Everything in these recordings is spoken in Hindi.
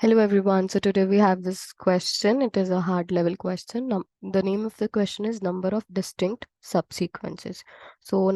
Hello everyone. So today we have this question. It is a hard level question. The name of the question is number of distinct subsequences. So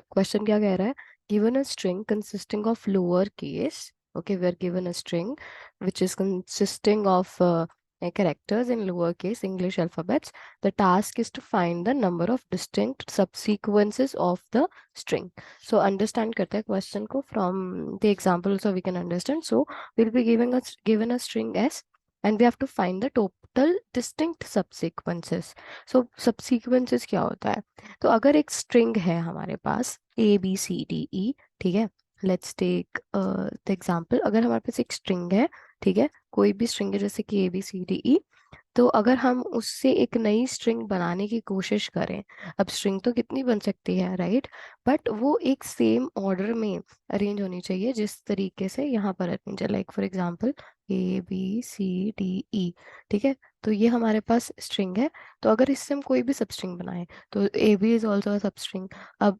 question क्या कह रहा है? Given a string consisting of lower case, okay, we are given a string which is consisting of characters in lowercase English alphabets. The task is to find the number of distinct subsequences of the string. So understand करते हैं question को from the example so we can understand. So we'll be given a string s and we have to find the total distinct subsequences. So subsequences क्या होता है? तो अगर एक string है हमारे पास a b c d e, ठीक है, let's take the example. अगर हमारे पास एक string है, ठीक है, कोई भी string है जैसे कि a b c d e, तो अगर हम उससे एक नई स्ट्रिंग बनाने की कोशिश करें, अब स्ट्रिंग तो कितनी बन सकती है, राइट, बट वो एक सेम ऑर्डर में अरेंज होनी चाहिए जिस तरीके से यहाँ पर अरेंज है, लाइक फॉर एग्जांपल ABCDE, ठीक है। तो ये हमारे पास स्ट्रिंग है, तो अगर इससे हम कोई भी सब स्ट्रिंग बनाएं तो AB इज ऑल्सो अ सब स्ट्रिंग। अब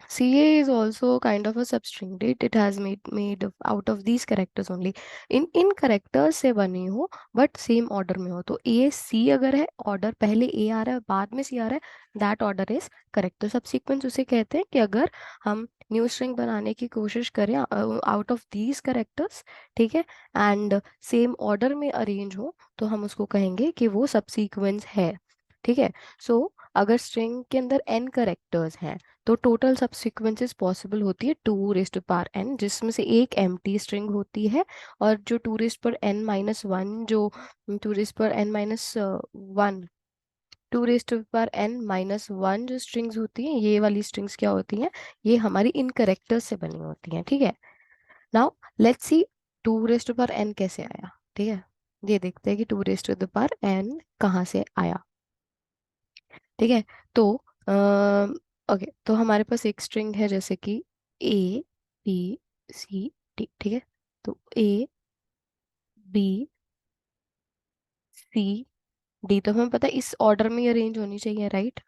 CA is also kind of a substring, right? It has out of these characters only. In characters से बनी हो but same order में हो, तो A C अगर है, order पहले A आ रहा है बाद में C आ रहा है, that order is correct. तो subsequence उसे कहते हैं कि अगर हम न्यू स्ट्रिंग बनाने की कोशिश करें आउट ऑफ दीज करेक्टर्स, ठीक है, एंड सेम ऑर्डर में अरेंज हो, तो हम उसको कहेंगे कि वो सबसीक्वेंस है, ठीक है। सो अगर स्ट्रिंग के अंदर n करेक्टर्स हैं तो टोटल सबसीक्वेंसेस पॉसिबल होती है 2 रेज़ टू पावर n, जिसमें से एक एम्प्टी स्ट्रिंग होती है और जो 2 रेज़ टू पावर n-1 जो 2 raise to power n-1 2 raise to power n-1 जो स्ट्रिंग्स होती हैं, ये वाली स्ट्रिंग्स क्या होती हैं, ये हमारी इन करेक्टर्स से बनी होती हैं, ठीक है। Now let's see 2 raise to power n कैसे आया, ठीक है, ये देखते हैं कि 2 raise to the power n कहाँ से आया, ठीक है। तो ओके, तो हमारे पास एक स्ट्रिंग है जैसे कि ABCD, ठीक है, तो ABCD तो हमें पता है इस ऑर्डर में अरेंज होनी चाहिए, राइट।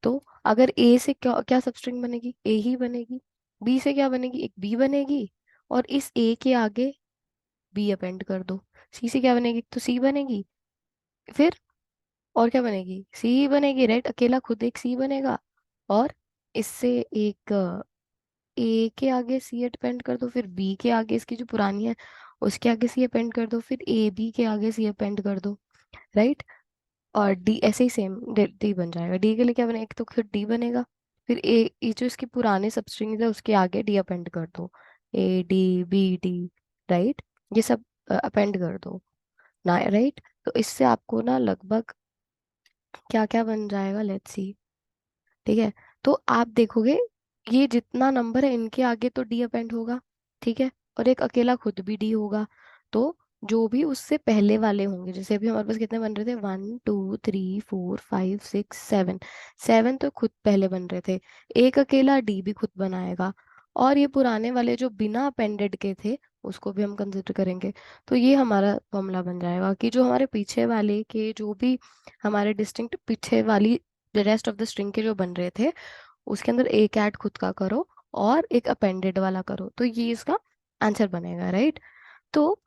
तो अगर A से क्या क्या सब स्ट्रिंग बनेगी, A ही बनेगी। B से क्या बनेगी, एक B बनेगी, और इस A के आगे B अपेंड कर दो। C से क्या बनेगी, तो C बनेगी, फिर और क्या बनेगी, C ही बनेगी, राइट, अकेला खुद एक C बनेगा, और इससे एक ए के आगे सी अपेंड कर दो, फिर बी के आगे इसकी जो पुरानी है उसके आगे सी अपेंड कर दो, फिर ए बी के आगे सी अपेंड कर दो, राइट। और डी ऐसे ही सेम डी बन जाएगा। डी के लिए क्या बनेगा, एक तो फिर डी बनेगा, फिर ए ये जो इसके पुराने सबस्ट्रिंग है उसके आगे डी अपेंड कर दो, AD BD, राइट, ये सब अपेंड कर दो ना, राइट। तो इससे आपको ना लगभग क्या क्या बन जाएगा, लेट्स सी, ठीक है। तो आप देखोगे ये जितना नंबर है इनके आगे तो डी अपेंड होगा, ठीक है, और एक अकेला खुद भी डी होगा। तो जो भी उससे पहले वाले होंगे, जैसे अभी हमारे पास कितने बन रहे थे, 1 2 3 4 5 6 7, 7 तो खुद पहले बन रहे थे, एक अकेला डी भी खुद बनाएगा, और ये पुराने वाले जो बिना अपेंडेड के थे उसको भी हम कंसिडर करेंगे। तो ये हमारा फॉर्मूला बन जाएगा कि जो हमारे पीछे वाले के जो भी हमारे डिस्टिंक्ट पीछे वाली रेस्ट ऑफ द स्ट्रिंग के जो बन रहे थे उसके अंदर एक ऐड खुद का करो और एक अपेंडेड वाला करो, तो ये इसका आंसर बनेगा, राइट। तो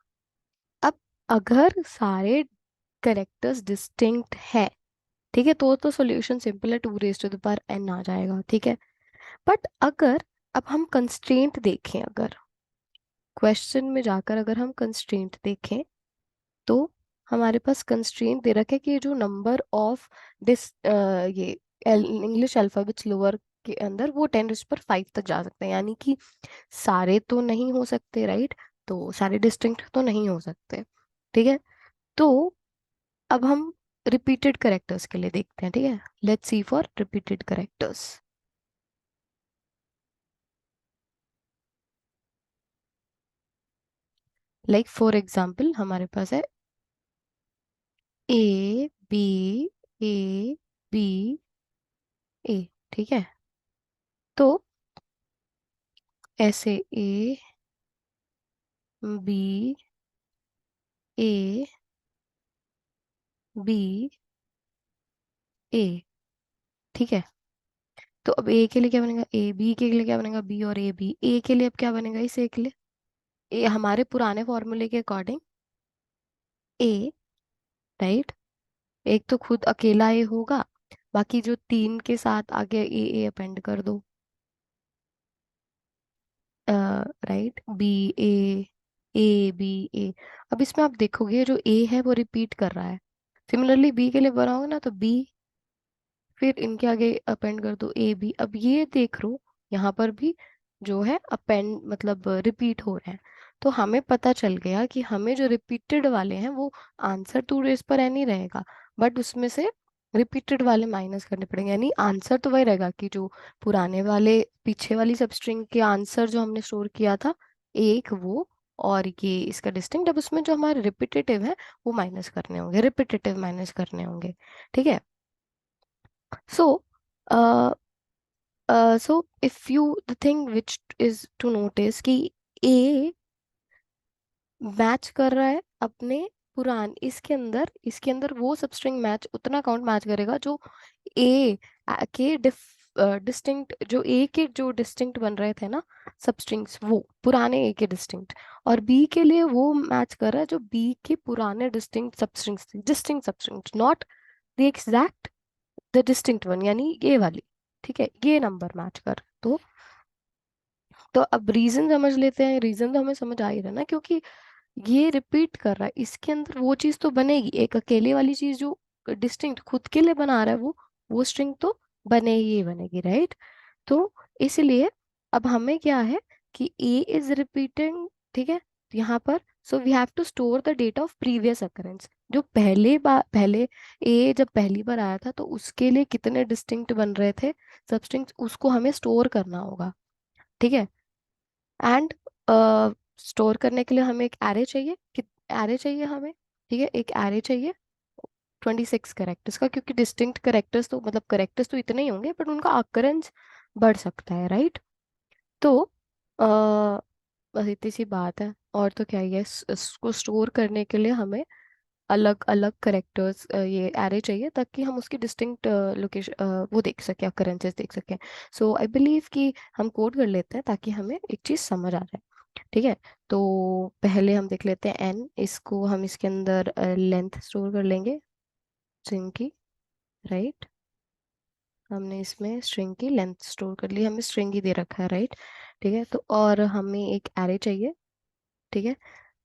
अब अगर सारे करेक्टर्स डिस्टिंक्ट है, ठीक है, तो सॉल्यूशन सिंपल है, 2 raise to the power n आ जाएगा, ठीक है। बट अगर अब हम कंस्ट्रेंट देखें, अगर क्वेश्चन में जाकर अगर हम कंस्ट्रेंट देखें, तो हमारे पास कंस्ट्रेंट दे रखा है कि जो नंबर ऑफ दिस ये इंग्लिश अल्फाबेट्स लोअर के अंदर वो 10⁵ तक जा सकते हैं, यानी कि सारे तो नहीं हो सकते, राइट, तो सारे डिस्टिंक्ट तो नहीं हो सकते, ठीक है। तो अब हम रिपीटेड करेक्टर्स के लिए देखते हैं, ठीक है, let's see for repeated characters. Like for example हमारे पास है A B A B A, ठीक है। तो ऐसे A B A B A, ठीक है। तो अब A के लिए क्या बनेगा, A B के लिए क्या बनेगा, B और A B, A के लिए अब क्या बनेगा, इस A के लिए ए हमारे पुराने फॉर्मूले के अकॉर्डिंग ए, राइट। एक तो खुद अकेला ए होगा, बाकी जो तीन के साथ आगे ए अपेंड कर दो, right, B A, A B A. अब इसमें आप देखोगे जो ए है वो रिपीट कर रहा है, सिमिलरली बी के लिए बनाओगे ना तो बी, फिर इनके आगे अपेंड कर दो ए बी। अब ये देख लो यहाँ पर भी जो है अपेंड मतलब रिपीट हो रहे हैं। तो हमें पता चल गया कि हमें जो रिपीटेड वाले हैं वो आंसर टू रेज पर एन ही रहेगा, बट उसमें से रिपीटेड वाले माइनस करने पड़ेंगे, यानी आंसर तो वही रहेगा कि जो पुराने वाले पीछे वाली सब स्ट्रिंग के आंसर जो हमने स्टोर किया था एक वो, और ये इसका डिस्टिंक्ट। अब उसमें जो हमारे रिपीटेटिव है वो माइनस करने होंगे, रिपीटेटिव माइनस करने होंगे, ठीक है। So, uh, so if you the thing which is to notice कि A मैच कर रहा है अपने इसके अंदर वो सब स्ट्रिंग मैच उतना काउंट मैच करेगा जो ए के डिस्टिंक्ट, जो ए के जो डिस्टिंक्ट बन रहे थे ना सब स्ट्रिंग्स, वो पुराने ए के डिस्टिंक्ट। और बी के लिए वो मैच कर रहा है जो बी के पुराने डिस्टिंक्ट सब स्ट्रिंग्स थे, डिस्टिंक्ट सब strings, not the exact, the distinct one, यानी ये वाली, ठीक है, ये नंबर मैच कर। तो अब रीजन समझ लेते हैं। रीजन तो हमें समझ आ ही रहा है ना, क्योंकि ये रिपीट कर रहा है, इसके अंदर वो चीज तो बनेगी, एक अकेले वाली चीज जो डिस्टिंक्ट खुद के लिए बना रहा है वो स्ट्रिंग तो बने ही बनेगी, राइट। तो इसलिए अब हमें क्या है कि ए इज रिपीटिंग, ठीक है, यहाँ पर। So we have to store the data of previous occurrence, जो पहले ए जब पहली बार आया था तो उसके लिए कितने डिस्टिंक्ट बन रहे थे सब स्ट्रिंग्स, उसको हमें स्टोर करना होगा, ठीक है। एंड स्टोर करने के लिए हमें एक एरे चाहिए, एरे चाहिए हमें, ठीक है, एक एरे चाहिए 26 करेक्टर्स का, क्योंकि डिस्टिंक्ट करेक्टर्स तो मतलब करेक्टर्स तो इतने ही होंगे बट उनका अकरेंस बढ़ सकता है, राइट। तो आ, बस इतनी सी बात है, और तो क्या ही है। इसको स्टोर करने के लिए हमें अलग अलग करेक्टर्स ये एरे चाहिए, ताकि हम उसकी डिस्टिंक्ट लोकेशन वो देख सकें, अकरेंसेस देख सकें। सो आई बिलीव कि हम कोड कर लेते हैं ताकि हमें एक चीज़ समझ आ जाए, ठीक है। तो पहले हम देख लेते हैं एन, इसको हम इसके अंदर लेंथ स्टोर कर लेंगे स्ट्रिंग की, राइट। हमने इसमें स्ट्रिंग की लेंथ स्टोर कर ली, हमें स्ट्रिंग ही दे रखा है, राइट, ठीक है। तो और हमें एक एरे चाहिए, ठीक है,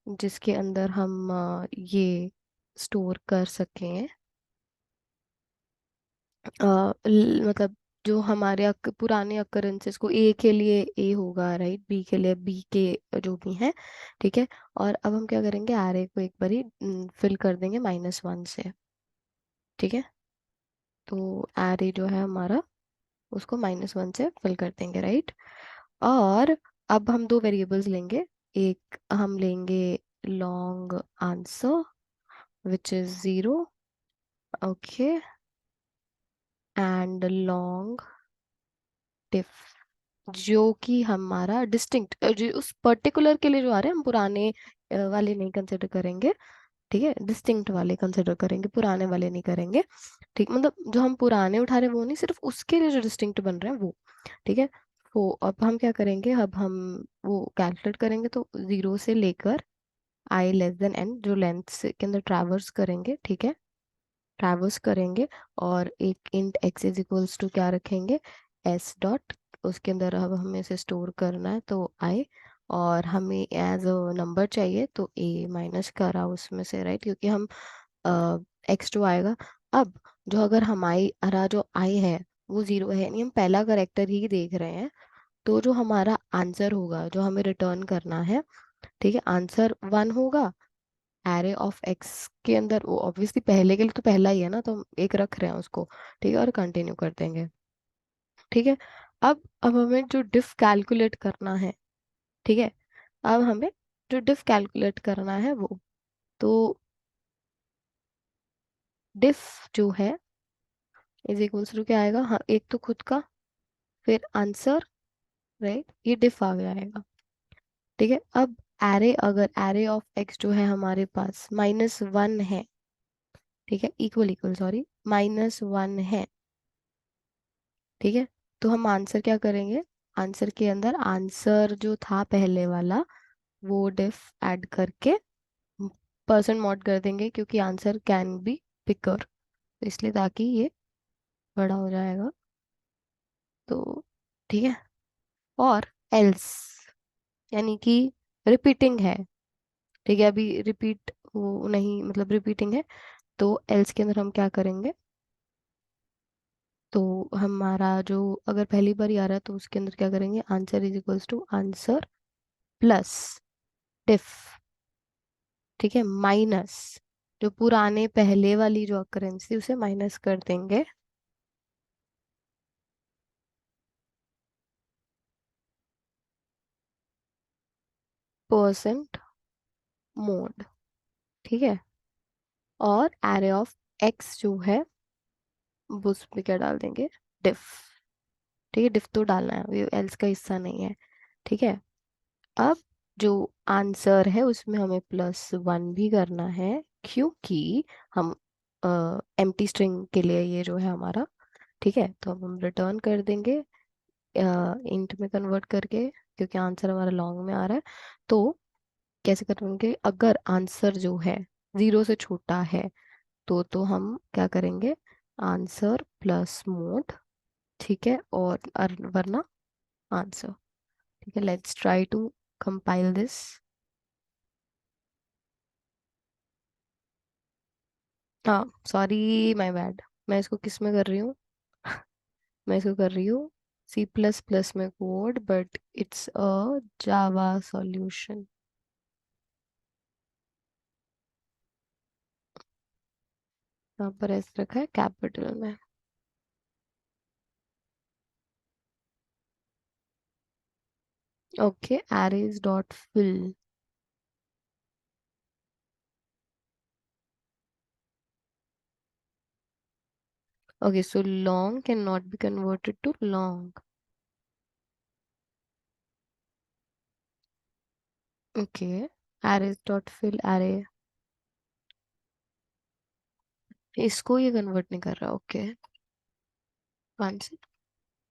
जिसके अंदर हम ये स्टोर कर सकें मतलब जो हमारे पुराने अकरेंसेस को, ए के लिए ए होगा, राइट, बी के लिए बी के जो भी हैं, ठीक है। और अब हम क्या करेंगे, एरे को एक बारी फिल कर देंगे -1 से, ठीक है। तो एरे जो है हमारा उसको -1 से फिल कर देंगे, राइट। और अब हम दो वेरिएबल्स लेंगे, एक हम लेंगे long answer which is 0, okay, and long diff, जो कि हमारा डिस्टिंक्ट जो उस पर्टिकुलर के लिए जो आ रहे हैं, हम पुराने वाले नहीं कंसिडर करेंगे, ठीक है, डिस्टिंक्ट वाले कंसिडर करेंगे, पुराने वाले नहीं करेंगे, ठीक, मतलब जो हम पुराने उठा रहे हैं वो नहीं, सिर्फ उसके लिए जो डिस्टिंक्ट बन रहे हैं वो, ठीक है। तो अब हम क्या करेंगे, अब हम वो कैलकुलेट करेंगे, तो 0 से लेकर i n जो लेंथ से के अंदर ट्रैवर्स करेंगे, ठीक है, ट्रैवर्स करेंगे, और एक int x is equals to क्या रखेंगे, s डॉट, उसके अंदर अब हमें इसे स्टोर करना है तो i, और हमें एज अ नंबर चाहिए तो a माइनस करा उसमें से, राइट, क्योंकि हम x2 आएगा। अब जो अगर हमारा जो i है वो 0 है, यानी हम पहला करेक्टर ही देख रहे हैं, तो जो हमारा आंसर होगा जो हमें रिटर्न करना है, ठीक है, आंसर 1 होगा। एरे ऑफ एक्स के अंदर वो ऑब्वियसली पहले के लिए तो पहला ही है ना, तो हम एक रख रहे हैं उसको, ठीक है, और कंटिन्यू कर देंगे, ठीक है। अब हमें जो डिफ कैलकुलेट करना है, ठीक है, अब हमें जो डिफ कैलकुलेट करना है वो, तो डिफ जो है इज इक्वल्स टू क्या आएगा, हाँ, एक तो खुद का, फिर आंसर, राइट, ये डिफ आ गया आएगा, ठीक है। अब एरे, अगर एरे ऑफ एक्स जो है हमारे पास -1 है, ठीक है, इक्वल इक्वल सॉरी -1 है, ठीक है। तो हम आंसर क्या करेंगे, आंसर के अंदर आंसर जो था पहले वाला वो डिफ ऐड करके परसेंट मॉड कर देंगे क्योंकि आंसर कैन बी बिगर, तो इसलिए ताकि ये बड़ा हो जाएगा। तो ठीक है। और एल्स यानी कि रिपीटिंग है। ठीक है, अभी रिपीट वो नहीं, मतलब रिपीटिंग है। तो एल्स के अंदर हम क्या करेंगे, तो हमारा जो अगर पहली बार ही आ रहा है तो उसके अंदर क्या करेंगे, answer is equals to answer plus diff, ठीक है, माइनस जो पुराने पहले वाली जो अकरेंस थी उसे माइनस कर देंगे, परसेंट मोड। ठीक है। और एरे ऑफ एक्स जो है वो उसमें क्या डाल देंगे, डिफ। ठीक है, डिफ तो डालना है, ये एल्स का हिस्सा नहीं है। ठीक है। अब जो आंसर है उसमें हमें +1 भी करना है, क्योंकि हम एम्प्टी स्ट्रिंग के लिए ये जो है हमारा। ठीक है, तो अब हम रिटर्न कर देंगे इंट में कन्वर्ट करके, क्योंकि आंसर हमारा लॉन्ग में आ रहा है। तो कैसे करेंगे, अगर आंसर जो है 0 से छोटा है तो हम क्या करेंगे, आंसर प्लस मोड। ठीक है, और वरना आंसर। ठीक है, let's try to compile this. हाँ, सॉरी, माय बैड। मैं इसको किस में कर रही हूँ, मैं इसको कर रही हूँ C++ में code, but it's a Java solution. यहाँ पर ऐसे रखा है कैपिटल में। Okay, arrays dot fill. Okay, so long cannot be converted to long. Okay, arrays dot fill array, इसको ये कन्वर्ट नहीं कर रहा। Okay, one